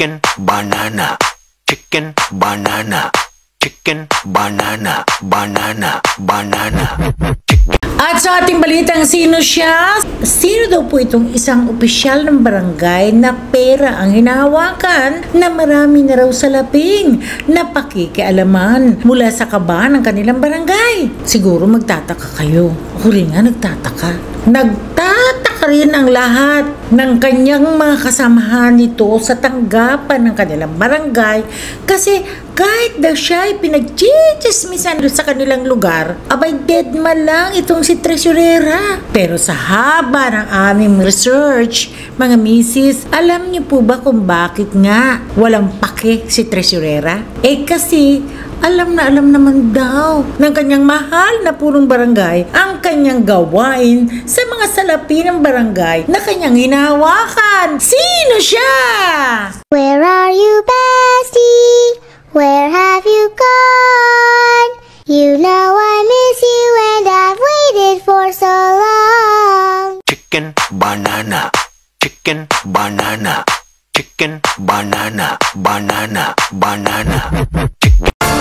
chicken, banana, chicken, banana, chicken, banana, banana, banana. At sa ating balitang sino siya? Sino daw po itong isang opisyal ng barangay na pera ang hinahawakan na marami na raw salaping na pakikialaman mula sa kaba ng kanilang barangay? Siguro magtataka kayo. Ako rin nga nagtataka. Nagtataka rin ang lahat ng kanyang mga kasamahan nito sa tanggapan ng kanilang barangay kasi kahit daw siya ay pinagchichismisan sa kanilang lugar, abay dead man lang itong si Tresurera. Pero sa haba ng aming research, mga misis, alam niyo po ba kung bakit nga walang pake si Tresurera? Kasi alam na alam naman daw ng kanyang mahal na punong barangay ang kanyang gawain sa mga salapi ng barangay na kanyang hinahawakan. Sino siya? Where are you, bestie? Where have you gone? You know I miss you and I've waited for so long. Chicken, banana, chicken, banana, chicken, banana, banana, banana. Chicken.